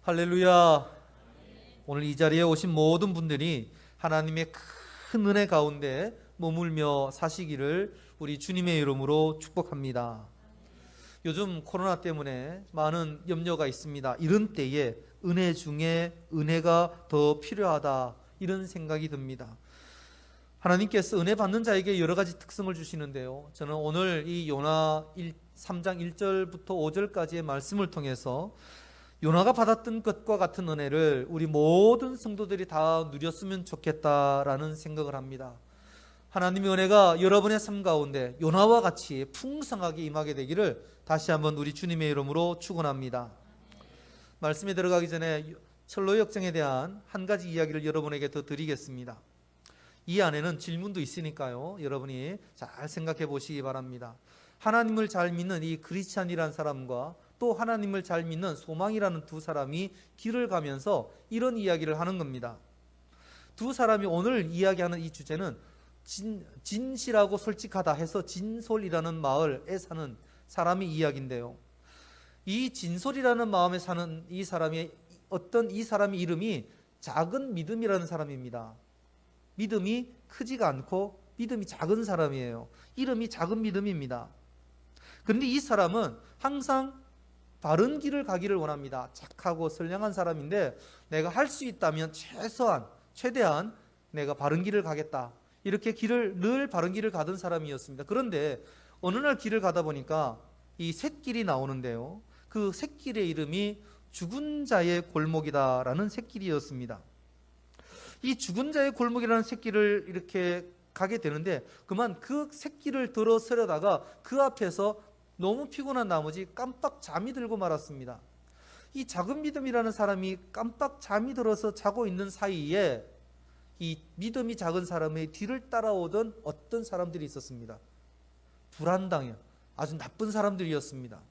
할렐루야. 오늘 이 자리에 오신 모든 분들이 하나님의 큰 은혜 가운데 머물며 사시기를 우리 주님의 이름으로 축복합니다. 요즘 코로나 때문에 많은 염려가 있습니다. 이런 때에 은혜 중에 은혜가 더 필요하다, 이런 생각이 듭니다. 하나님께서 은혜 받는 자에게 여러 가지 특성을 주시는데요, 저는 오늘 이 요나 3장 1절부터 5절까지의 말씀을 통해서 요나가 받았던 것과 같은 은혜를 우리 모든 성도들이 다 누렸으면 좋겠다라는 생각을 합니다. 하나님의 은혜가 여러분의 삶 가운데 요나와 같이 풍성하게 임하게 되기를 다시 한번 우리 주님의 이름으로 축원합니다. 말씀에 들어가기 전에 철로 역정에 대한 한 가지 이야기를 여러분에게 더 드리겠습니다. 이 안에는 질문도 있으니까요, 여러분이 잘 생각해 보시기 바랍니다. 하나님을 잘 믿는 이 크리스찬이라는 사람과 또 하나님을 잘 믿는 소망이라는 두 사람이 길을 가면서 이런 이야기를 하는 겁니다. 두 사람이 오늘 이야기하는 이 주제는 진실하고 솔직하다 해서 진솔이라는 마을에 사는 사람의 이야기인데요, 이 진솔이라는 마음에 사는 이 사람의 이름이 작은 믿음이라는 사람입니다. 믿음이 크지가 않고 믿음이 작은 사람이에요. 이름이 작은 믿음입니다. 그런데 이 사람은 항상 바른 길을 가기를 원합니다. 착하고 선량한 사람인데 내가 할 수 있다면 최대한 내가 바른 길을 가겠다, 이렇게 늘 바른 길을 가던 사람이었습니다. 그런데 어느 날 길을 가다 보니까 이 샛길이 나오는데요, 그 샛길의 이름이 죽은 자의 골목이다라는 샛길이었습니다. 이 죽은 자의 골목이라는 샛길을 이렇게 가게 되는데 그만 그 샛길을 들어서려다가 그 앞에서 너무 피곤한 나머지 깜빡 잠이 들고 말았습니다. 이 작은 믿음이라는 사람이 깜빡 잠이 들어서 자고 있는 사이에 이 믿음이 작은 사람의 뒤를 따라오던 어떤 사람들이 있었습니다. 불안당해 아주 나쁜 사람들이었습니다.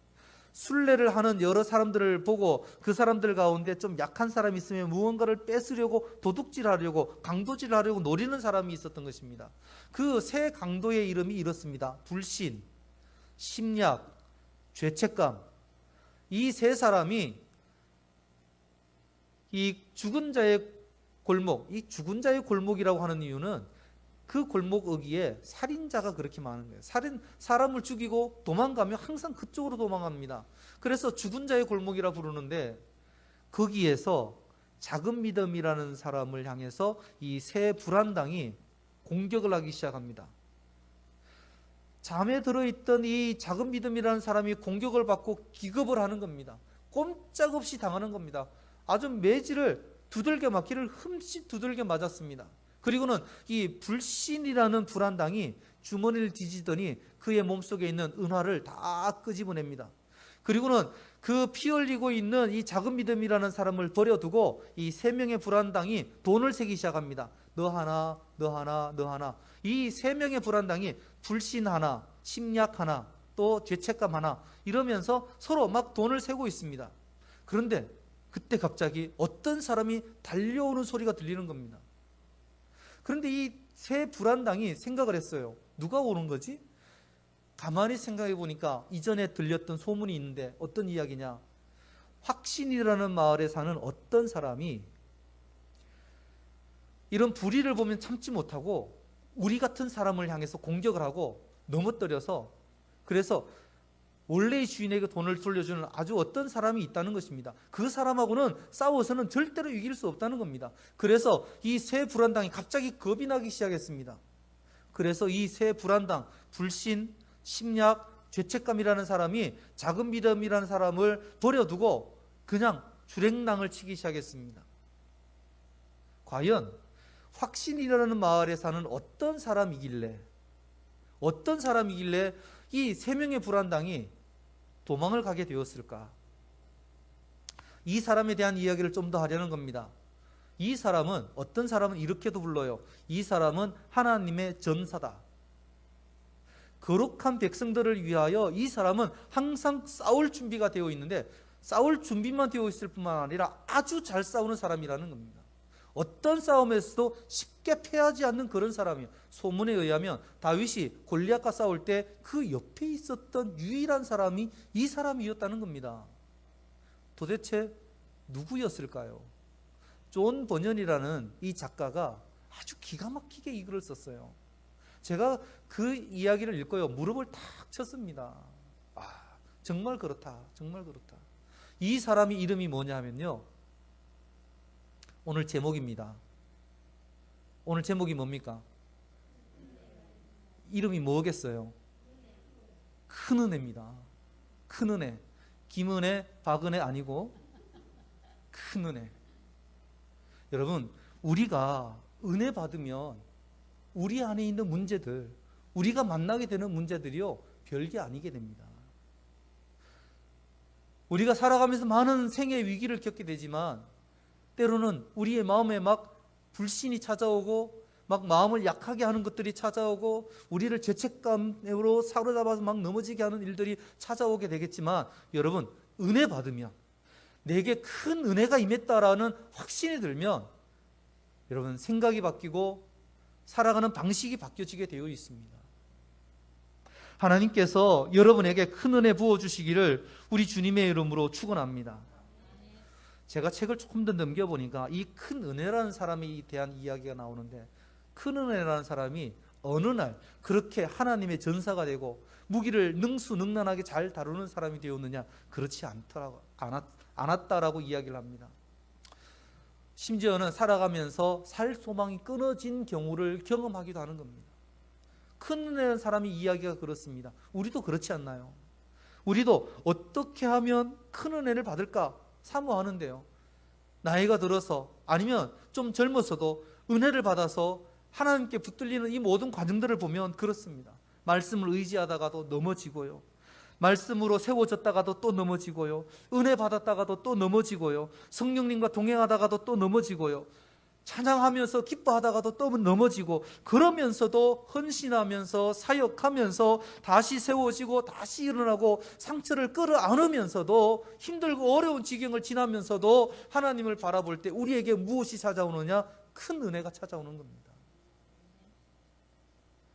순례를 하는 여러 사람들을 보고 그 사람들 가운데 좀 약한 사람이 있으면 무언가를 뺏으려고, 도둑질하려고, 강도질하려고 노리는 사람이 있었던 것입니다. 그 세 강도의 이름이 이렇습니다. 불신, 심약, 죄책감. 이 세 사람이 이 죽은 자의 골목, 이 죽은 자의 골목이라고 하는 이유는 그 골목 어귀에 살인자가 그렇게 많은 거예요. 사람을 죽이고 도망가면 항상 그쪽으로 도망갑니다. 그래서 죽은 자의 골목이라 부르는데 거기에서 작은 믿음이라는 사람을 향해서 이 세 불안당이 공격을 하기 시작합니다. 잠에 들어있던 이 작은 믿음이라는 사람이 공격을 받고 기겁을 하는 겁니다. 꼼짝없이 당하는 겁니다. 아주 매질을 두들겨 맞기를 흠씬 두들겨 맞았습니다. 그리고는 이 불신이라는 불안당이 주머니를 뒤지더니 그의 몸속에 있는 은화를 다 끄집어냅니다. 그리고는 그 피 흘리고 있는 이 작은 믿음이라는 사람을 버려두고 이 세 명의 불안당이 돈을 세기 시작합니다. 너 하나, 너 하나, 너 하나. 이 세 명의 불안당이 불신 하나, 심약 하나, 또 죄책감 하나, 이러면서 서로 막 돈을 세고 있습니다. 그런데 그때 갑자기 어떤 사람이 달려오는 소리가 들리는 겁니다. 그런데 이 세 불안당이 생각을 했어요. 누가 오는 거지? 가만히 생각해 보니까 이전에 들렸던 소문이 있는데 어떤 이야기냐? 확신이라는 마을에 사는 어떤 사람이 이런 불의를 보면 참지 못하고 우리 같은 사람을 향해서 공격을 하고 넘어뜨려서, 그래서 원래의 주인에게 돈을 돌려주는 아주 어떤 사람이 있다는 것입니다. 그 사람하고는 싸워서는 절대로 이길 수 없다는 겁니다. 그래서 이 세 불안당이 갑자기 겁이 나기 시작했습니다. 그래서 이 세 불안당, 불신, 심약, 죄책감이라는 사람이 작은 믿음이라는 사람을 버려두고 그냥 주랭랑을 치기 시작했습니다. 과연 확신이라는 마을에 사는 어떤 사람이길래 이 세 명의 불안당이 도망을 가게 되었을까? 이 사람에 대한 이야기를 좀 더 하려는 겁니다. 이 사람은, 어떤 사람은 이렇게도 불러요. 이 사람은 하나님의 전사다. 거룩한 백성들을 위하여 이 사람은 항상 싸울 준비가 되어 있는데, 싸울 준비만 되어 있을 뿐만 아니라 아주 잘 싸우는 사람이라는 겁니다. 어떤 싸움에서도 쉽게 패하지 않는 그런 사람이에요. 소문에 의하면 다윗이 골리앗과 싸울 때 그 옆에 있었던 유일한 사람이 이 사람이었다는 겁니다. 도대체 누구였을까요? 존 버년이라는 이 작가가 아주 기가 막히게 이 글을 썼어요. 제가 그 이야기를 읽고요, 무릎을 탁 쳤습니다. 정말 그렇다, 정말 그렇다. 이 사람이 이름이 뭐냐 하면요, 오늘 제목입니다. 오늘 제목이 뭡니까? 이름이 뭐겠어요? 큰 은혜입니다. 큰 은혜. 김은혜, 박은혜 아니고 큰 은혜. 여러분, 우리가 은혜 받으면 우리 안에 있는 문제들, 우리가 만나게 되는 문제들이요, 별게 아니게 됩니다. 우리가 살아가면서 많은 생의 위기를 겪게 되지만 때로는 우리의 마음에 막 불신이 찾아오고 막 마음을 약하게 하는 것들이 찾아오고 우리를 죄책감으로 사로잡아서 막 넘어지게 하는 일들이 찾아오게 되겠지만, 여러분, 은혜 받으면, 내게 큰 은혜가 임했다라는 확신이 들면 여러분, 생각이 바뀌고 살아가는 방식이 바뀌어지게 되어 있습니다. 하나님께서 여러분에게 큰 은혜 부어주시기를 우리 주님의 이름으로 축원합니다. 제가 책을 조금 더 넘겨보니까 이 큰 은혜라는 사람에 대한 이야기가 나오는데, 큰 은혜라는 사람이 어느 날 그렇게 하나님의 전사가 되고 무기를 능수능란하게 잘 다루는 사람이 되었느냐? 그렇지 않았다라고 이야기를 합니다. 심지어는 살아가면서 살 소망이 끊어진 경우를 경험하기도 하는 겁니다. 큰 은혜라는 사람이 이야기가 그렇습니다. 우리도 그렇지 않나요? 우리도 어떻게 하면 큰 은혜를 받을까 사모하는데요, 나이가 들어서 아니면 좀 젊어서도 은혜를 받아서 하나님께 붙들리는 이 모든 과정들을 보면 그렇습니다. 말씀을 의지하다가도 넘어지고요, 말씀으로 세워졌다가도 또 넘어지고요, 은혜 받았다가도 또 넘어지고요, 성령님과 동행하다가도 또 넘어지고요, 찬양하면서 기뻐하다가도 또 넘어지고, 그러면서도 헌신하면서 사역하면서 다시 세워지고 다시 일어나고, 상처를 끌어안으면서도 힘들고 어려운 지경을 지나면서도 하나님을 바라볼 때 우리에게 무엇이 찾아오느냐? 큰 은혜가 찾아오는 겁니다.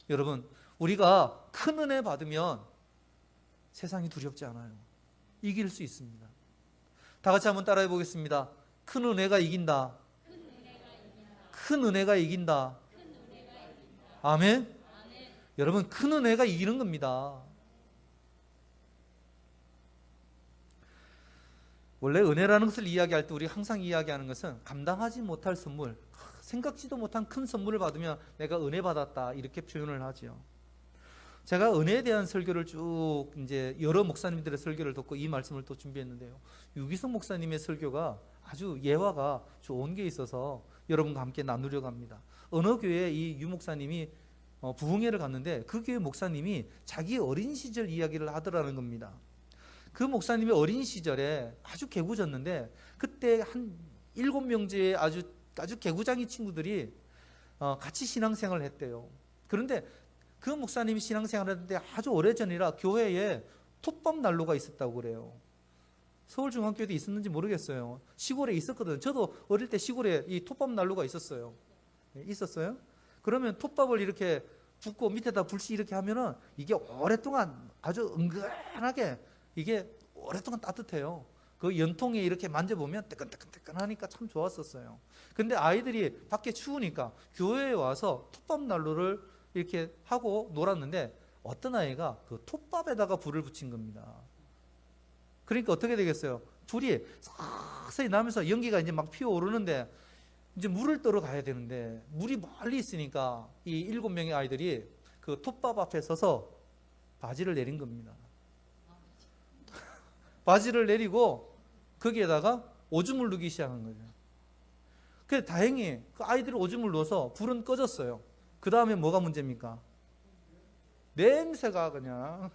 여러분, 우리가 큰 은혜 받으면 세상이 두렵지 않아요. 이길 수 있습니다. 다 같이 한번 따라해 보겠습니다. 큰 은혜가 이긴다. 큰 은혜가 이긴다. 아멘? 여러분, 큰 은혜가 이기는 겁니다. 원래 은혜라는 것을 이야기할 때 우리가 항상 이야기하는 것은 감당하지 못할 선물, 생각지도 못한 큰 선물을 받으면 내가 은혜 받았다, 이렇게 표현을 하죠. 제가 은혜에 대한 설교를 쭉 이제 여러 목사님들의 설교를 듣고 이 말씀을 또 준비했는데요, 유기성 목사님의 설교가 아주 예화가 좋은 게 있어서 여러분과 함께 나누려고 합니다. 어느 교회에 이 유 목사님이 부흥회를 갔는데 그 교회 목사님이 자기 어린 시절 이야기를 하더라는 겁니다. 그 목사님이 어린 시절에 아주 개구졌는데 그때 한 7명째의 아주 개구장이 친구들이 같이 신앙생활을 했대요. 그런데 그 목사님이 신앙생활을 했는데 아주 오래전이라 교회에 톱밥 난로가 있었다고 그래요. 서울중앙교회도 있었는지 모르겠어요. 시골에 있었거든요. 저도 어릴 때 시골에 이 톱밥 난로가 있었어요. 있었어요? 그러면 톱밥을 이렇게 붓고 밑에다 불씨 이렇게 하면은 이게 오랫동안 아주 은근하게 이게 오랫동안 따뜻해요. 그 연통에 이렇게 만져보면 뜨끈뜨끈뜨끈하니까 참 좋았었어요. 근데 아이들이 밖에 추우니까 교회에 와서 톱밥 난로를 이렇게 하고 놀았는데 어떤 아이가 그 톱밥에다가 불을 붙인 겁니다. 그러니까 어떻게 되겠어요? 불이 서서히 나면서 연기가 이제 막 피어오르는데 이제 물을 떠러 가야 되는데 물이 멀리 있으니까 이 7명의 아이들이 그 톱밥 앞에 서서 바지를 내린 겁니다. 바지를 내리고 거기에다가 오줌을 누기 시작한 거죠. 그래서 다행히 그 아이들이 오줌을 넣어서 불은 꺼졌어요. 그 다음에 뭐가 문제입니까? 냄새가 그냥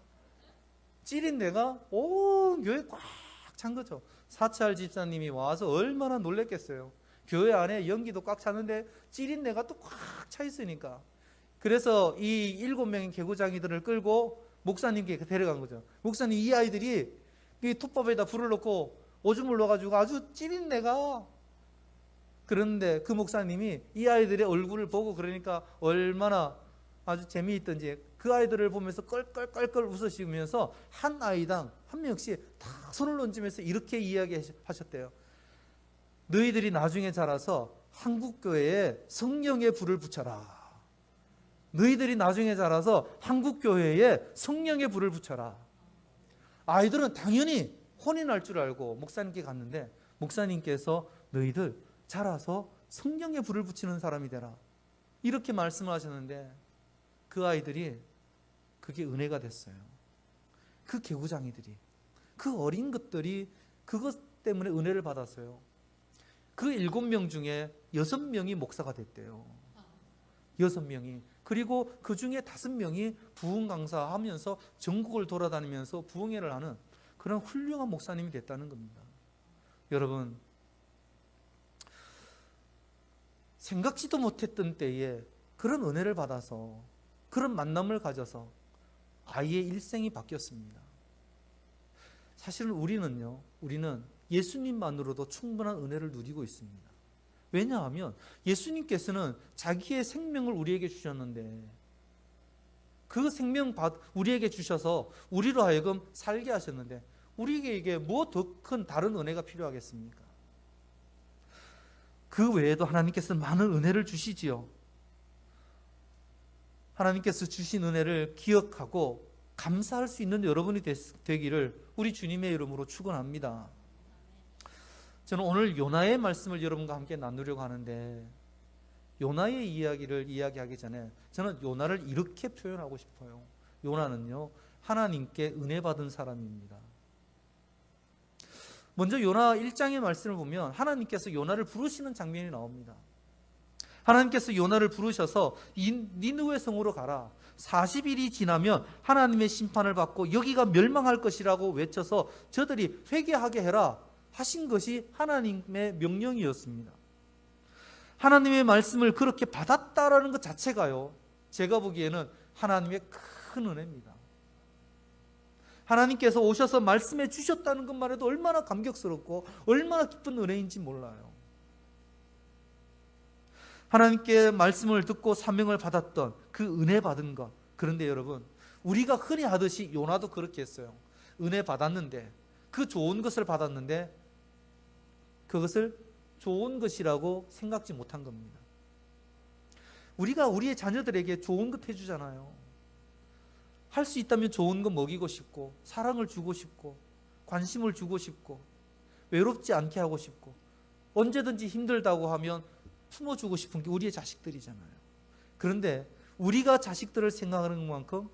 찌린내가 온 교회 꽉 찬 거죠. 사찰 집사님이 와서 얼마나 놀랬겠어요. 교회 안에 연기도 꽉 차는데 찌린내가 또 꽉 차 있으니까. 그래서 이 7명의 개구장이들을 끌고 목사님께 데려간 거죠. 목사님, 이 아이들이 이 톱밥에다 불을 넣고 오줌을 넣어가지고 아주 찌린내가. 그런데 그 목사님이 이 아이들의 얼굴을 보고 그러니까 얼마나 아주 재미있던지 그 아이들을 보면서 껄껄껄껄 웃으시면서 한 아이당 한 명씩 다 손을 얹으면서 이렇게 이야기하셨대요. 너희들이 나중에 자라서 한국교회에 성령의 불을 붙여라. 너희들이 나중에 자라서 한국교회에 성령의 불을 붙여라. 아이들은 당연히 혼이 날 줄 알고 목사님께 갔는데 목사님께서 너희들 자라서 성령의 불을 붙이는 사람이 되라. 이렇게 말씀을 하셨는데 그 아이들이 그게 은혜가 됐어요. 그 개구장이들이, 그 어린 것들이 그것 때문에 은혜를 받았어요. 그 7명 중에 6명이 목사가 됐대요. 6명이. 그리고 그 중에 5명이 부흥 강사하면서 전국을 돌아다니면서 부흥회를 하는 그런 훌륭한 목사님이 됐다는 겁니다. 여러분, 생각지도 못했던 때에 그런 은혜를 받아서 그런 만남을 가져서 아이의 일생이 바뀌었습니다. 사실은 우리는 예수님만으로도 충분한 은혜를 누리고 있습니다. 왜냐하면 예수님께서는 자기의 생명을 우리에게 주셨는데 그 생명 우리에게 주셔서 우리로 하여금 살게 하셨는데 우리에게 뭐 더 큰 다른 은혜가 필요하겠습니까? 그 외에도 하나님께서는 많은 은혜를 주시지요. 하나님께서 주신 은혜를 기억하고 감사할 수 있는 여러분이 되기를 우리 주님의 이름으로 축원합니다. 저는 오늘 요나의 말씀을 여러분과 함께 나누려고 하는데 요나의 이야기를 이야기하기 전에 저는 요나를 이렇게 표현하고 싶어요. 요나는요, 하나님께 은혜 받은 사람입니다. 먼저 요나 1장의 말씀을 보면 하나님께서 요나를 부르시는 장면이 나옵니다. 하나님께서 요나를 부르셔서 니느웨 성으로 가라. 40일이 지나면 하나님의 심판을 받고 여기가 멸망할 것이라고 외쳐서 저들이 회개하게 해라 하신 것이 하나님의 명령이었습니다. 하나님의 말씀을 그렇게 받았다라는 것 자체가요, 제가 보기에는 하나님의 큰 은혜입니다. 하나님께서 오셔서 말씀해 주셨다는 것만 해도 얼마나 감격스럽고 얼마나 기쁜 은혜인지 몰라요. 하나님께 말씀을 듣고 사명을 받았던 그 은혜 받은 것. 그런데 여러분, 우리가 흔히 하듯이 요나도 그렇게 했어요. 은혜 받았는데, 그 좋은 것을 받았는데 그것을 좋은 것이라고 생각지 못한 겁니다. 우리가 우리의 자녀들에게 좋은 것 해주잖아요. 할 수 있다면 좋은 거 먹이고 싶고, 사랑을 주고 싶고, 관심을 주고 싶고, 외롭지 않게 하고 싶고, 언제든지 힘들다고 하면 품어주고 싶은 게 우리의 자식들이잖아요. 그런데 우리가 자식들을 생각하는 만큼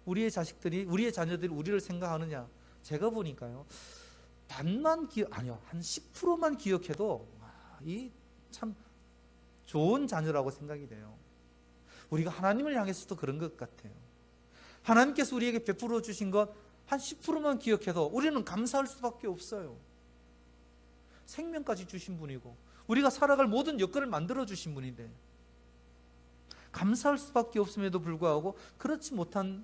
우리의 자녀들이 우리를 생각하느냐? 제가 보니까요, 한 10%만 기억해도 이 참 좋은 자녀라고 생각이 돼요. 우리가 하나님을 향해서도 그런 것 같아요. 하나님께서 우리에게 베풀어 주신 것 한 10%만 기억해도 우리는 감사할 수밖에 없어요. 생명까지 주신 분이고 우리가 살아갈 모든 여건을 만들어 주신 분인데 감사할 수밖에 없음에도 불구하고 그렇지 못한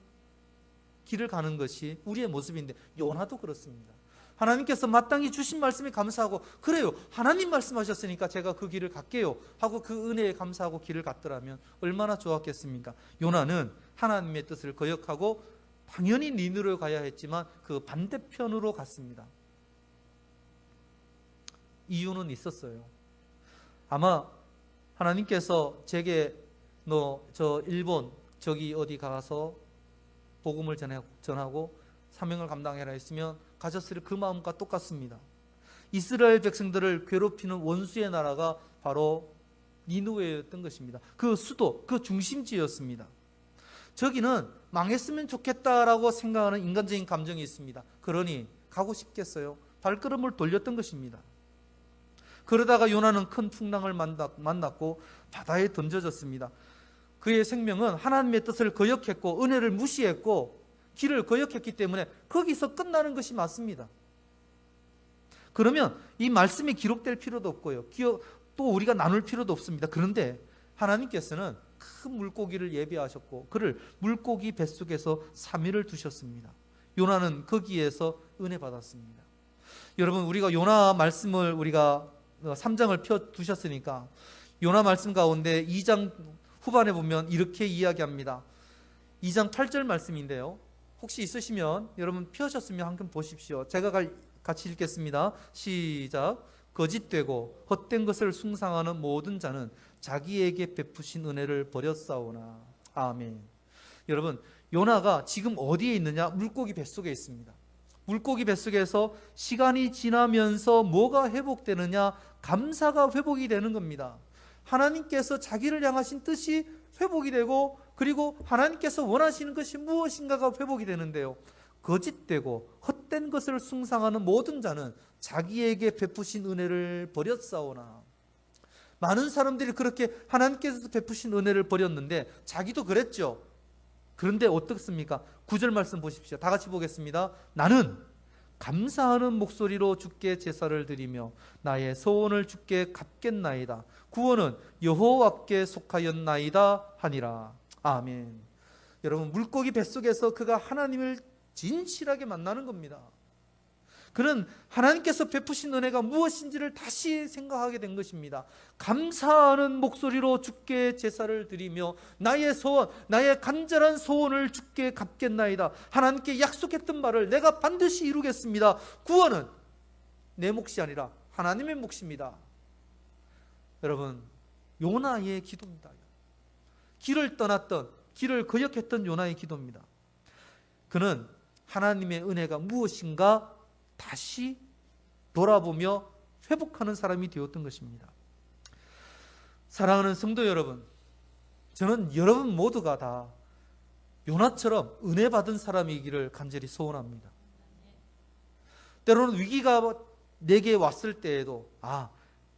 길을 가는 것이 우리의 모습인데, 요나도 그렇습니다. 하나님께서 마땅히 주신 말씀에 감사하고, 그래요, 하나님 말씀하셨으니까 제가 그 길을 갈게요 하고 그 은혜에 감사하고 길을 갔더라면 얼마나 좋았겠습니까? 요나는 하나님의 뜻을 거역하고 당연히 니느웨로 가야 했지만 그 반대편으로 갔습니다. 이유는 있었어요. 아마 하나님께서 제게 너 저 일본 저기 어디 가서 복음을 전하고 사명을 감당해라 했으면 가졌을 그 마음과 똑같습니다. 이스라엘 백성들을 괴롭히는 원수의 나라가 바로 니느웨였던 것입니다. 그 수도, 그 중심지였습니다. 저기는 망했으면 좋겠다라고 생각하는 인간적인 감정이 있습니다. 그러니 가고 싶겠어요? 발걸음을 돌렸던 것입니다. 그러다가 요나는 큰 풍랑을 만났고 바다에 던져졌습니다. 그의 생명은 하나님의 뜻을 거역했고 은혜를 무시했고 길을 거역했기 때문에 거기서 끝나는 것이 맞습니다. 그러면 이 말씀이 기록될 필요도 없고요, 또 우리가 나눌 필요도 없습니다. 그런데 하나님께서는 큰 물고기를 예비하셨고 그를 물고기 뱃속에서 3일을 두셨습니다. 요나는 거기에서 은혜 받았습니다. 여러분, 우리가 요나 말씀을 우리가 3장을 펴 두셨으니까 요나 말씀 가운데 2장 후반에 보면 이렇게 이야기합니다. 2장 8절 말씀인데요, 혹시 있으시면 여러분 펴셨으면 한번 보십시오. 제가 같이 읽겠습니다. 시작. 거짓되고 헛된 것을 숭상하는 모든 자는 자기에게 베푸신 은혜를 버렸사오나. 아멘. 여러분, 요나가 지금 어디에 있느냐? 물고기 뱃속에 있습니다. 물고기 뱃속에서 시간이 지나면서 뭐가 회복되느냐? 감사가 회복이 되는 겁니다. 하나님께서 자기를 향하신 뜻이 회복이 되고, 그리고 하나님께서 원하시는 것이 무엇인가가 회복이 되는데요, 거짓되고 헛된 것을 숭상하는 모든 자는 자기에게 베푸신 은혜를 버렸사오나. 많은 사람들이 그렇게 하나님께서 베푸신 은혜를 버렸는데 자기도 그랬죠. 그런데 어떻습니까? 9절 말씀 보십시오. 다 같이 보겠습니다. 나는 감사하는 목소리로 주께 제사를 드리며 나의 소원을 주께 갚겠나이다. 구원은 여호와께 속하였나이다 하니라. 아멘. 여러분, 물고기 뱃속에서 그가 하나님을 진실하게 만나는 겁니다. 그는 하나님께서 베푸신 은혜가 무엇인지를 다시 생각하게 된 것입니다. 감사하는 목소리로 주께 제사를 드리며 나의 소원, 나의 간절한 소원을 주께 갚겠나이다. 하나님께 약속했던 말을 내가 반드시 이루겠습니다. 구원은 내 몫이 아니라 하나님의 몫입니다. 여러분, 요나의 기도입니다. 길을 떠났던, 길을 거역했던 요나의 기도입니다. 그는 하나님의 은혜가 무엇인가 다시 돌아보며 회복하는 사람이 되었던 것입니다. 사랑하는 성도 여러분, 저는 여러분 모두가 다 요나처럼 은혜 받은 사람이기를 간절히 소원합니다. 때로는 위기가 내게 왔을 때에도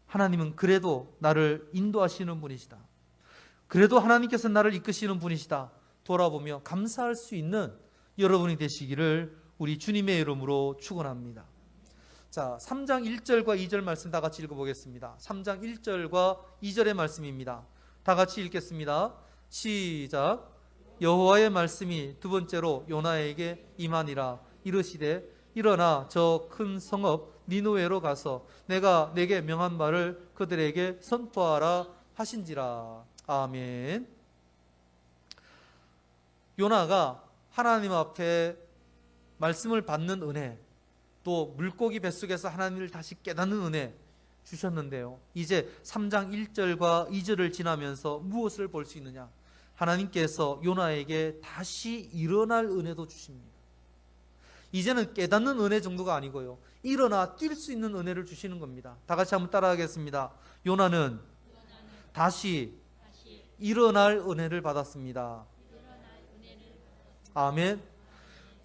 하나님은 그래도 나를 인도하시는 분이시다, 그래도 하나님께서 나를 이끄시는 분이시다 돌아보며 감사할 수 있는 여러분이 되시기를 우리 주님의 이름으로 축원합니다. 자, 3장 1절과 2절 말씀 다 같이 읽어보겠습니다. 3장 1절과 2절의 말씀입니다. 다 같이 읽겠습니다. 시작. 여호와의 말씀이 두 번째로 요나에게 임하니라. 이르시되 일어나 저 큰 성읍 니느웨로 가서 내가 내게 명한 말을 그들에게 선포하라 하신지라. 아멘. 요나가 하나님 앞에 말씀을 받는 은혜, 또 물고기 뱃속에서 하나님을 다시 깨닫는 은혜 주셨는데요, 이제 3장 1절과 2절을 지나면서 무엇을 볼 수 있느냐? 하나님께서 요나에게 다시 일어날 은혜도 주십니다. 이제는 깨닫는 은혜 정도가 아니고요, 일어나 뛸 수 있는 은혜를 주시는 겁니다. 다 같이 한번 따라하겠습니다. 요나는 다시 일어날 은혜를 받았습니다. 아멘.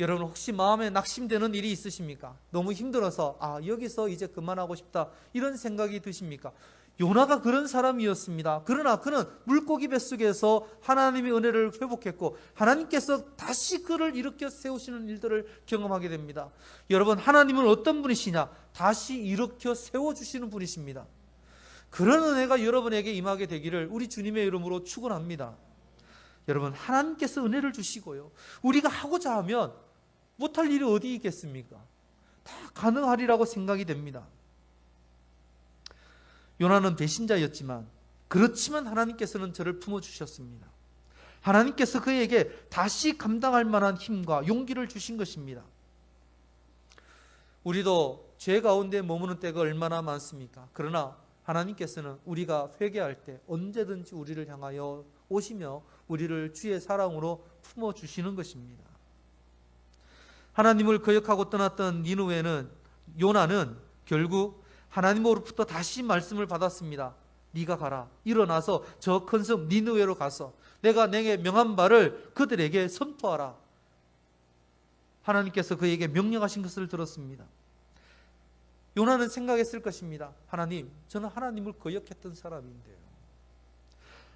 여러분, 혹시 마음에 낙심되는 일이 있으십니까? 너무 힘들어서 여기서 이제 그만하고 싶다 이런 생각이 드십니까? 요나가 그런 사람이었습니다. 그러나 그는 물고기 뱃속에서 하나님의 은혜를 회복했고 하나님께서 다시 그를 일으켜 세우시는 일들을 경험하게 됩니다. 여러분, 하나님은 어떤 분이시냐? 다시 일으켜 세워주시는 분이십니다. 그런 은혜가 여러분에게 임하게 되기를 우리 주님의 이름으로 축원합니다. 여러분, 하나님께서 은혜를 주시고요, 우리가 하고자 하면 못할 일이 어디 있겠습니까? 다 가능하리라고 생각이 됩니다. 요나는 배신자였지만, 그렇지만 하나님께서는 저를 품어주셨습니다. 하나님께서 그에게 다시 감당할 만한 힘과 용기를 주신 것입니다. 우리도 죄 가운데 머무는 때가 얼마나 많습니까? 그러나 하나님께서는 우리가 회개할 때 언제든지 우리를 향하여 오시며 우리를 주의 사랑으로 품어주시는 것입니다. 하나님을 거역하고 떠났던 니느웨는, 요나는 결국 하나님으로부터 다시 말씀을 받았습니다. 네가 가라, 일어나서 저 큰 섬 니느웨로 가서 내가 내게 명한 바를 그들에게 선포하라. 하나님께서 그에게 명령하신 것을 들었습니다. 요나는 생각했을 것입니다. 하나님, 저는 하나님을 거역했던 사람인데요,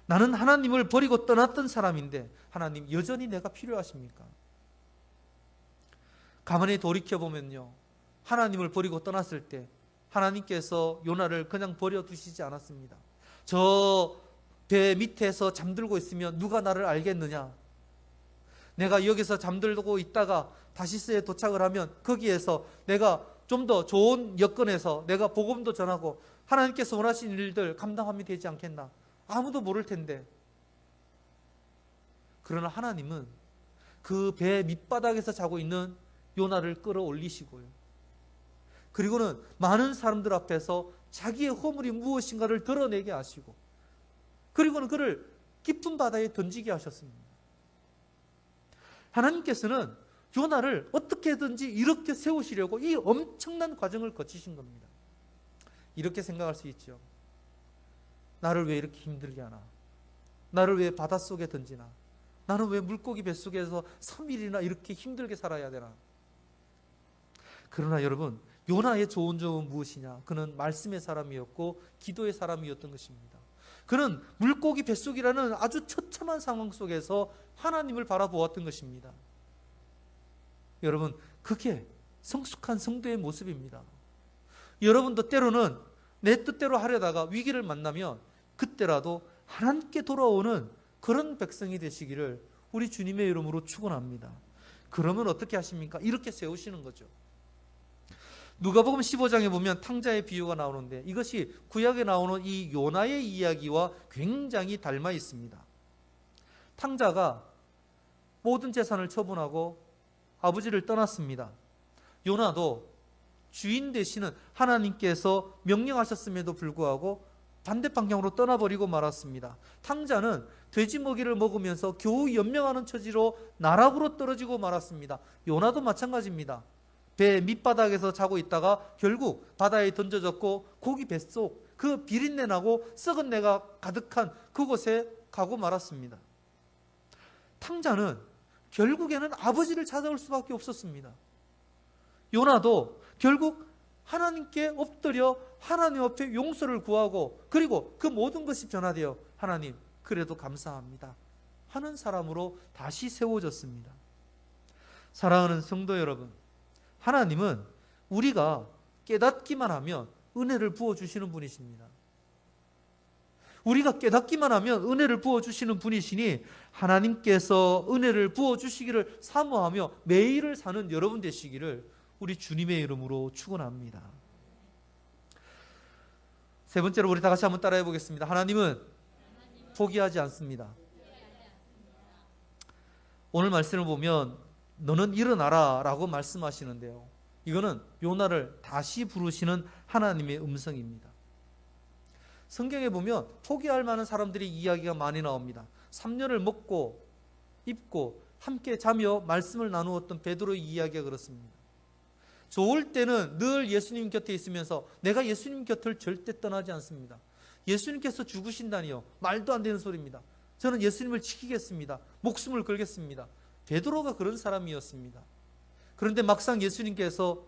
나는 하나님을 버리고 떠났던 사람인데 하나님, 여전히 내가 필요하십니까? 가만히 돌이켜보면요, 하나님을 버리고 떠났을 때 하나님께서 요나를 그냥 버려두시지 않았습니다. 저 배 밑에서 잠들고 있으면 누가 나를 알겠느냐? 내가 여기서 잠들고 있다가 다시스에 도착을 하면 거기에서 내가 좀 더 좋은 여건에서 내가 복음도 전하고 하나님께서 원하시는 일들 감당하면 되지 않겠나? 아무도 모를 텐데. 그러나 하나님은 그 배 밑바닥에서 자고 있는 요나를 끌어올리시고요, 그리고는 많은 사람들 앞에서 자기의 허물이 무엇인가를 드러내게 하시고, 그리고는 그를 깊은 바다에 던지게 하셨습니다. 하나님께서는 요나를 어떻게든지 이렇게 세우시려고 이 엄청난 과정을 거치신 겁니다. 이렇게 생각할 수 있죠. 나를 왜 이렇게 힘들게 하나? 나를 왜 바닷속에 던지나? 나는 왜 물고기 뱃속에서 3일이나 이렇게 힘들게 살아야 되나? 그러나 여러분, 요나의 좋은 점은 무엇이냐? 그는 말씀의 사람이었고 기도의 사람이었던 것입니다. 그는 물고기 뱃속이라는 아주 처참한 상황 속에서 하나님을 바라보았던 것입니다. 여러분, 그게 성숙한 성도의 모습입니다. 여러분도 때로는 내 뜻대로 하려다가 위기를 만나면 그때라도 하나님께 돌아오는 그런 백성이 되시기를 우리 주님의 이름으로 축원합니다. 그러면 어떻게 하십니까? 이렇게 세우시는 거죠. 누가복음 15장에 보면 탕자의 비유가 나오는데 이것이 구약에 나오는 이 요나의 이야기와 굉장히 닮아 있습니다. 탕자가 모든 재산을 처분하고 아버지를 떠났습니다. 요나도 주인 되시는 하나님께서 명령하셨음에도 불구하고 반대 방향으로 떠나버리고 말았습니다. 탕자는 돼지 먹이를 먹으면서 겨우 연명하는 처지로 나락으로 떨어지고 말았습니다. 요나도 마찬가지입니다. 배 밑바닥에서 자고 있다가 결국 바다에 던져졌고 고기 뱃속 그 비린내 나고 썩은 내가 가득한 그곳에 가고 말았습니다. 탕자는 결국에는 아버지를 찾아올 수밖에 없었습니다. 요나도 결국 하나님께 엎드려 하나님 앞에 용서를 구하고 그리고 그 모든 것이 변화되어 하나님 그래도 감사합니다 하는 사람으로 다시 세워졌습니다. 사랑하는 성도 여러분, 하나님은 우리가 깨닫기만 하면 은혜를 부어주시는 분이십니다. 우리가 깨닫기만 하면 은혜를 부어주시는 분이시니 하나님께서 은혜를 부어주시기를 사모하며 매일을 사는 여러분 되시기를 우리 주님의 이름으로 축원합니다. 세 번째로 우리 다 같이 한번 따라해 보겠습니다. 하나님은 포기하지 않습니다. 오늘 말씀을 보면 너는 일어나라 라고 말씀하시는데요, 이거는 요나를 다시 부르시는 하나님의 음성입니다. 성경에 보면 포기할 만한 사람들이 이야기가 많이 나옵니다. 3년을 먹고 입고 함께 자며 말씀을 나누었던 베드로의 이야기가 그렇습니다. 좋을 때는 늘 예수님 곁에 있으면서 내가 예수님 곁을 절대 떠나지 않습니다. 예수님께서 죽으신다니요, 말도 안 되는 소리입니다. 저는 예수님을 지키겠습니다. 목숨을 걸겠습니다. 베드로가 그런 사람이었습니다. 그런데 막상 예수님께서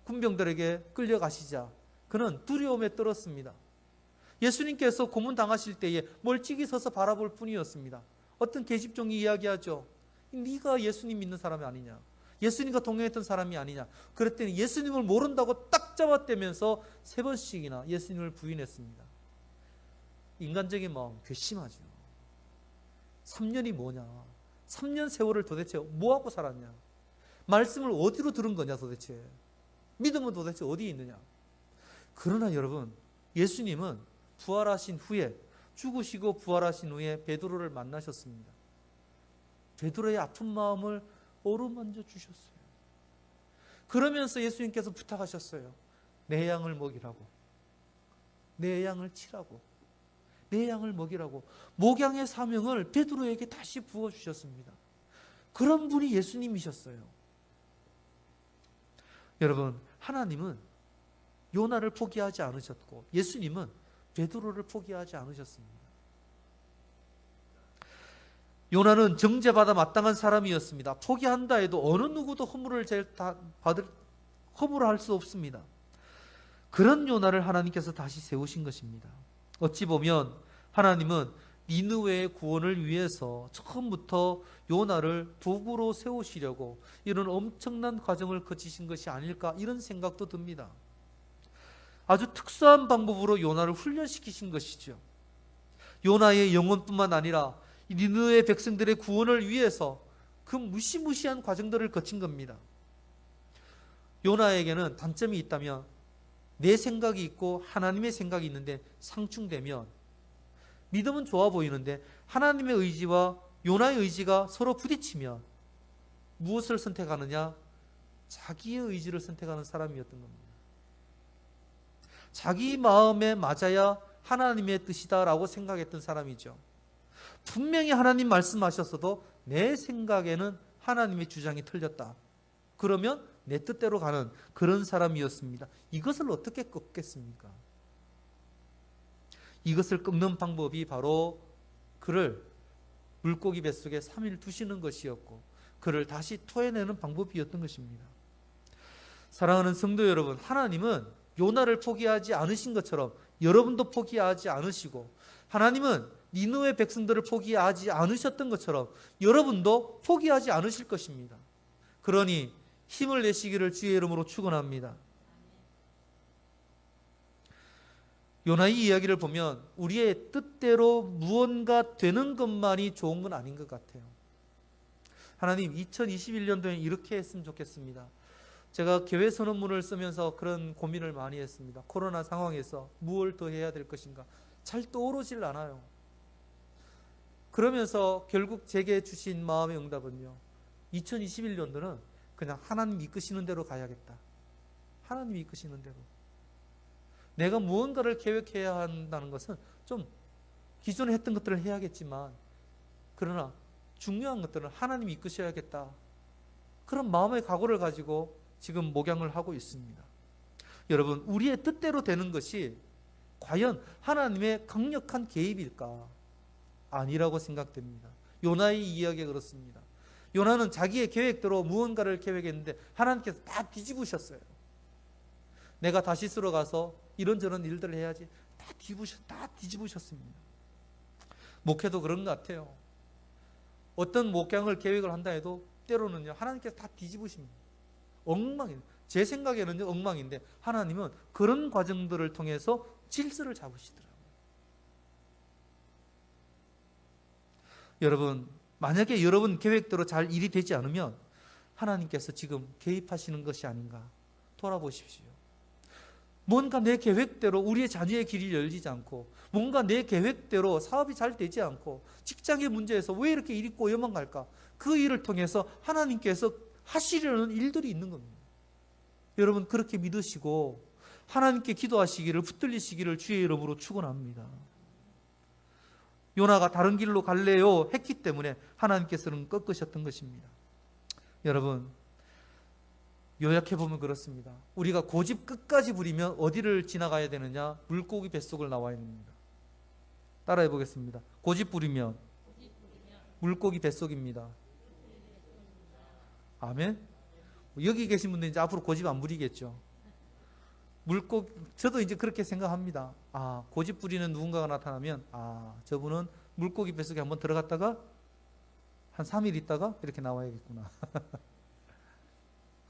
군병들에게 끌려가시자 그는 두려움에 떨었습니다. 예수님께서 고문당하실 때에 멀찍이 서서 바라볼 뿐이었습니다. 어떤 계집종이 이야기하죠. 네가 예수님 믿는 사람이 아니냐, 예수님과 동행했던 사람이 아니냐. 그랬더니 예수님을 모른다고 딱 잡아떼면서 3번씩이나 예수님을 부인했습니다. 인간적인 마음 괘씸하죠. 3년이 뭐냐, 3년 세월을 도대체 뭐하고 살았냐, 말씀을 어디로 들은 거냐, 도대체 믿음은 도대체 어디에 있느냐. 그러나 여러분, 예수님은 부활하신 후에, 죽으시고 부활하신 후에 베드로를 만나셨습니다. 베드로의 아픈 마음을 어루만져 주셨어요. 그러면서 예수님께서 부탁하셨어요. 내 양을 먹이라고, 내 양을 치라고, 내 양을 먹이라고. 목양의 사명을 베드로에게 다시 부어주셨습니다. 그런 분이 예수님이셨어요. 여러분, 하나님은 요나를 포기하지 않으셨고 예수님은 베드로를 포기하지 않으셨습니다. 요나는 정죄받아 마땅한 사람이었습니다. 포기한다 해도 어느 누구도 허물할 수 없습니다. 그런 요나를 하나님께서 다시 세우신 것입니다. 어찌 보면 하나님은 니느웨의 구원을 위해서 처음부터 요나를 도구로 세우시려고 이런 엄청난 과정을 거치신 것이 아닐까, 이런 생각도 듭니다. 아주 특수한 방법으로 요나를 훈련시키신 것이죠. 요나의 영혼뿐만 아니라 니느웨 백성들의 구원을 위해서 그 무시무시한 과정들을 거친 겁니다. 요나에게는 단점이 있다면 내 생각이 있고 하나님의 생각이 있는데 상충되면, 믿음은 좋아 보이는데 하나님의 의지와 요나의 의지가 서로 부딪히면 무엇을 선택하느냐? 자기의 의지를 선택하는 사람이었던 겁니다. 자기 마음에 맞아야 하나님의 뜻이다라고 생각했던 사람이죠. 분명히 하나님 말씀하셨어도 내 생각에는 하나님의 주장이 틀렸다. 그러면 내 뜻대로 가는 그런 사람이었습니다. 이것을 어떻게 꺾겠습니까? 이것을 꺾는 방법이 바로 그를 물고기 뱃속에 3일 두시는 것이었고 그를 다시 토해내는 방법이었던 것입니다. 사랑하는 성도 여러분, 하나님은 요나를 포기하지 않으신 것처럼 여러분도 포기하지 않으시고, 하나님은 니느웨 백성들을 포기하지 않으셨던 것처럼 여러분도 포기하지 않으실 것입니다. 그러니 힘을 내시기를 주의 이름으로 축원합니다. 요나의 이야기를 보면 우리의 뜻대로 무언가 되는 것만이 좋은 건 아닌 것 같아요. 하나님, 2021년도에 이렇게 했으면 좋겠습니다. 제가 교회 선언문을 쓰면서 그런 고민을 많이 했습니다. 코로나 상황에서 무엇을 더 해야 될 것인가 잘 떠오르질 않아요. 그러면서 결국 제게 주신 마음의 응답은요, 2021년도는 그냥 하나님 이끄시는 대로 가야겠다. 하나님 이끄시는 대로. 내가 무언가를 계획해야 한다는 것은 좀 기존에 했던 것들을 해야겠지만, 그러나 중요한 것들은 하나님이 이끄셔야겠다. 그런 마음의 각오를 가지고 지금 목양을 하고 있습니다. 여러분, 우리의 뜻대로 되는 것이 과연 하나님의 강력한 개입일까? 아니라고 생각됩니다. 요나의 이야기가 그렇습니다. 요나는 자기의 계획대로 무언가를 계획했는데 하나님께서 다 뒤집으셨어요. 내가 다시스로 가서 이런저런 일들을 해야지, 다 뒤집으셨습니다. 목회도 그런 것 같아요. 어떤 목양을 계획을 한다 해도 때로는요, 하나님께서 다 뒤집으십니다. 엉망이에요. 제 생각에는 엉망인데 하나님은 그런 과정들을 통해서 질서를 잡으시더라고요. 여러분, 만약에 여러분 계획대로 잘 일이 되지 않으면 하나님께서 지금 개입하시는 것이 아닌가 돌아보십시오. 뭔가 내 계획대로 우리의 자녀의 길이 열리지 않고, 뭔가 내 계획대로 사업이 잘 되지 않고, 직장의 문제에서 왜 이렇게 일이 꼬여만 갈까? 그 일을 통해서 하나님께서 하시려는 일들이 있는 겁니다. 여러분, 그렇게 믿으시고 하나님께 기도하시기를, 붙들리시기를 주의 이름으로 축원합니다. 요나가 다른 길로 갈래요 했기 때문에 하나님께서는 꺾으셨던 것입니다. 여러분, 요약해보면 그렇습니다. 우리가 고집 끝까지 부리면 어디를 지나가야 되느냐? 물고기 뱃속을 나와야 됩니다. 따라해 보겠습니다. 고집 부리면 물고기 뱃속입니다. 아멘. 여기 계신 분들 이제 앞으로 고집 안 부리겠죠. 저도 이제 그렇게 생각합니다. 고집 부리는 누군가가 나타나면 저분은 물고기 뱃속에 한번 들어갔다가 한 3일 있다가 이렇게 나와야겠구나.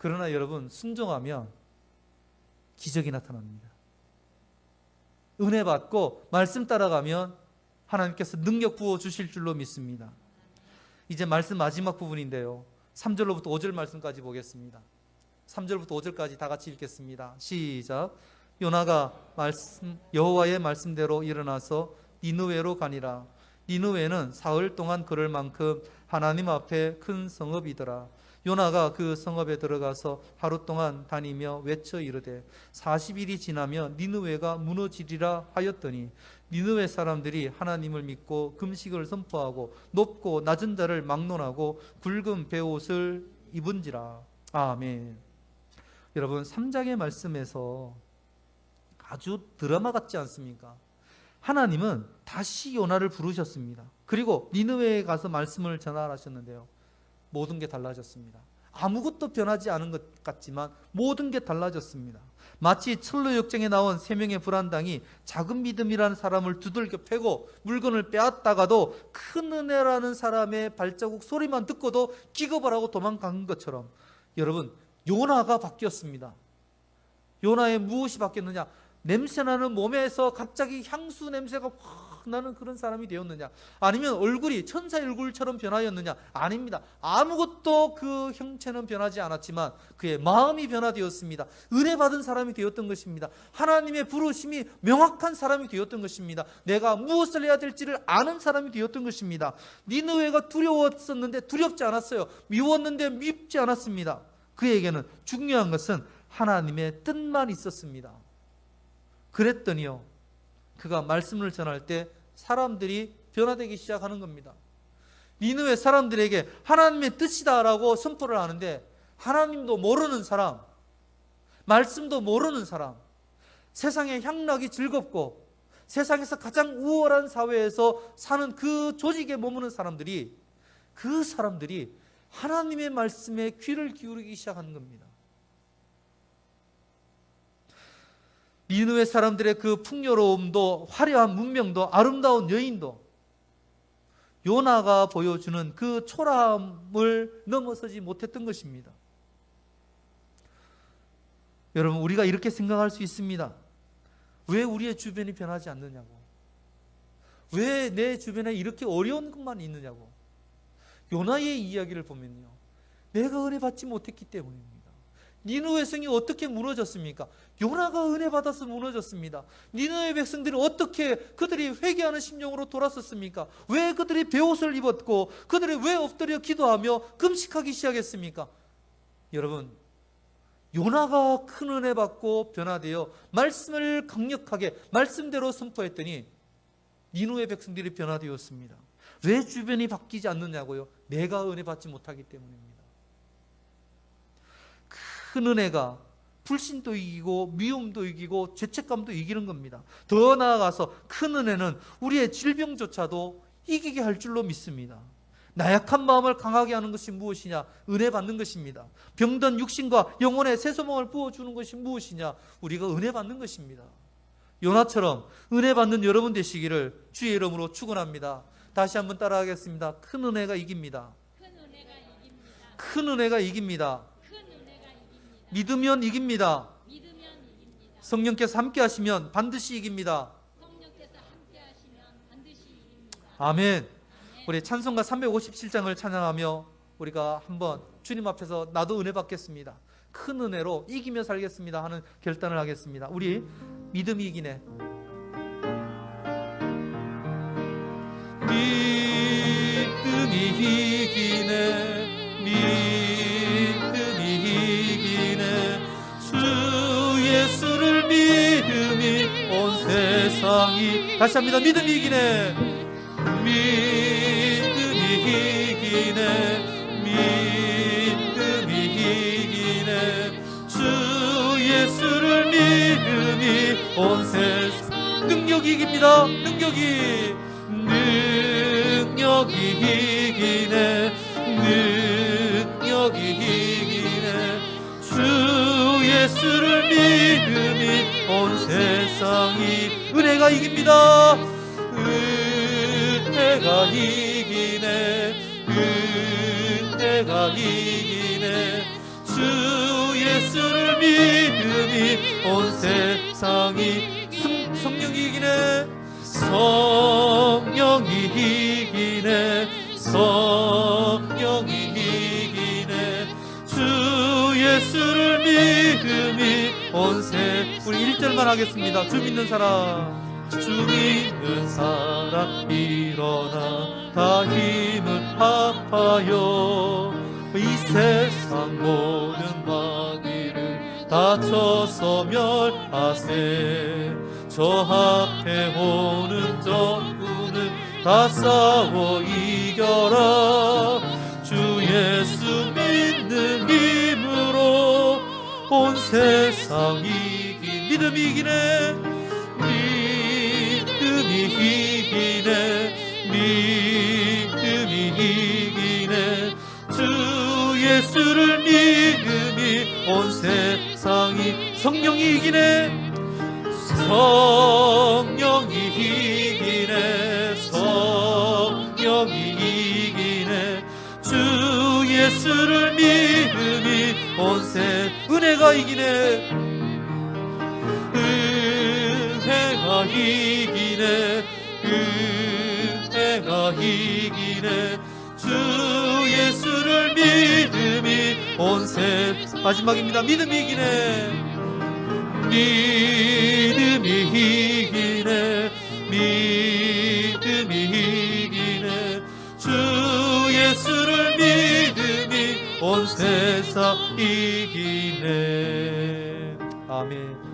그러나 여러분, 순종하면 기적이 나타납니다. 은혜 받고 말씀 따라가면 하나님께서 능력 부어주실 줄로 믿습니다. 이제 말씀 마지막 부분인데요, 3절로부터 5절 말씀까지 보겠습니다. 3절부터 5절까지 다 같이 읽겠습니다. 시작. 요나가 여호와의 말씀대로 일어나서 니느웨로 가니라. 니느웨는 사흘 동안 걸을 만큼 하나님 앞에 큰 성읍이더라. 요나가 그 성읍에 들어가서 하루 동안 다니며 외쳐 이르되 40일이 지나면 니느웨가 무너지리라 하였더니, 니느웨 사람들이 하나님을 믿고 금식을 선포하고 높고 낮은 자를 막론하고 굵은 베옷을 입은지라. 아멘. 여러분, 3장의 말씀에서 아주 드라마 같지 않습니까? 하나님은 다시 요나를 부르셨습니다. 그리고 니느웨에 가서 말씀을 전하셨는데요, 모든 게 달라졌습니다. 아무것도 변하지 않은 것 같지만 모든 게 달라졌습니다. 마치 철로 역정에 나온 3명의 불안당이 작은 믿음이라는 사람을 두들겨 패고 물건을 빼앗다가도 큰 은혜라는 사람의 발자국 소리만 듣고도 기겁을 하고 도망간 것처럼, 여러분, 요나가 바뀌었습니다. 요나의 무엇이 바뀌었느냐? 냄새나는 몸에서 갑자기 향수 냄새가 확 나는 그런 사람이 되었느냐? 아니면 얼굴이 천사의 얼굴처럼 변하였느냐? 아닙니다. 아무것도 그 형체는 변하지 않았지만 그의 마음이 변화되었습니다. 은혜 받은 사람이 되었던 것입니다. 하나님의 부르심이 명확한 사람이 되었던 것입니다. 내가 무엇을 해야 될지를 아는 사람이 되었던 것입니다. 니느웨가 두려웠었는데 두렵지 않았어요. 미웠는데 밉지 않았습니다. 그에게는 중요한 것은 하나님의 뜻만 있었습니다. 그랬더니요, 그가 말씀을 전할 때 사람들이 변화되기 시작하는 겁니다. 니느웨 사람들에게 하나님의 뜻이다라고 선포를 하는데, 하나님도 모르는 사람, 말씀도 모르는 사람, 세상의 향락이 즐겁고 세상에서 가장 우월한 사회에서 사는 그 조직에 머무는 사람들이, 그 사람들이 하나님의 말씀에 귀를 기울이기 시작하는 겁니다. 니느웨 사람들의 그 풍요로움도, 화려한 문명도, 아름다운 여인도 요나가 보여주는 그 초라함을 넘어서지 못했던 것입니다. 여러분, 우리가 이렇게 생각할 수 있습니다. 왜 우리의 주변이 변하지 않느냐고, 왜 내 주변에 이렇게 어려운 것만 있느냐고. 요나의 이야기를 보면요, 내가 은혜 받지 못했기 때문입니다. 니느웨 성이 어떻게 무너졌습니까? 요나가 은혜 받아서 무너졌습니다. 니느웨 백성들이 어떻게 그들이 회개하는 심령으로 돌아섰습니까? 왜 그들이 베옷을 입었고 그들이 왜 엎드려 기도하며 금식하기 시작했습니까? 여러분, 요나가 큰 은혜 받고 변화되어 말씀을 강력하게 말씀대로 선포했더니 니느웨 백성들이 변화되었습니다. 왜 주변이 바뀌지 않느냐고요? 내가 은혜 받지 못하기 때문입니다. 큰 은혜가 불신도 이기고 미움도 이기고 죄책감도 이기는 겁니다. 더 나아가서 큰 은혜는 우리의 질병조차도 이기게 할 줄로 믿습니다. 나약한 마음을 강하게 하는 것이 무엇이냐? 은혜 받는 것입니다. 병든 육신과 영혼의 새소망을 부어주는 것이 무엇이냐? 우리가 은혜 받는 것입니다. 요나처럼 은혜 받는 여러분 되시기를 주의 이름으로 축원합니다. 다시 한번 따라하겠습니다. 큰 은혜가 이깁니다. 큰 은혜가 이깁니다. 믿으면 이깁니다. 성령께서 함께 하시면 반드시 이깁니다. 아멘. 우리 찬송가 357장을 찬양하며 우리가 한번 주님 앞에서 나도 은혜 받겠습니다, 큰 은혜로 이기며 살겠습니다 하는 결단을 하겠습니다. 우리 믿음이 이기네. 믿음이 이기네. 믿음이 이기네. 주 예수를 믿음이 온 세상이. 다시 합니다. 믿음이 이기네. 믿음이 이기네. 믿음이 이기네. 주 예수를 믿음이 온 세상. 능력이 이깁니다. 능력이 이기네. 능력이 이기네. 주 예수를 믿음이 온 세상이. 은혜가 이깁니다. 은혜가 이기네. 은혜가 이기네. 주 예수를 믿음이 온 세상이. 성령이 이기네. 성령이 이기네. 성령이 이기네. 주 예수를 믿음이 온 세. 우리 1절만 하겠습니다. 주 믿는 사람. 주 믿는 사람 일어나 다 힘을 합하여 이 세상 모든 마귀를 다쳐서 멸하세. 저 앞에 오는 적군을 다 싸워 이겨라. 주 예수 믿는 힘으로 온 세상 이기. 믿음이 이기네. 믿음이 이기네. 믿음이 이기네. 주 예수를 믿음이 온 세상이. 성령이 이기네. 성령이 이기네. 성령이 이기네. 주 예수를 믿음이 온 세. 은혜가 이기네. 은혜가 이기네. 은혜가 이기네. 주 예수를 믿음이 온 세. 마지막입니다. 믿음이 이기네. 믿음이 이기네. 믿음이 이기네. 주 예수를 믿음이 온 세상 이기네. 아멘.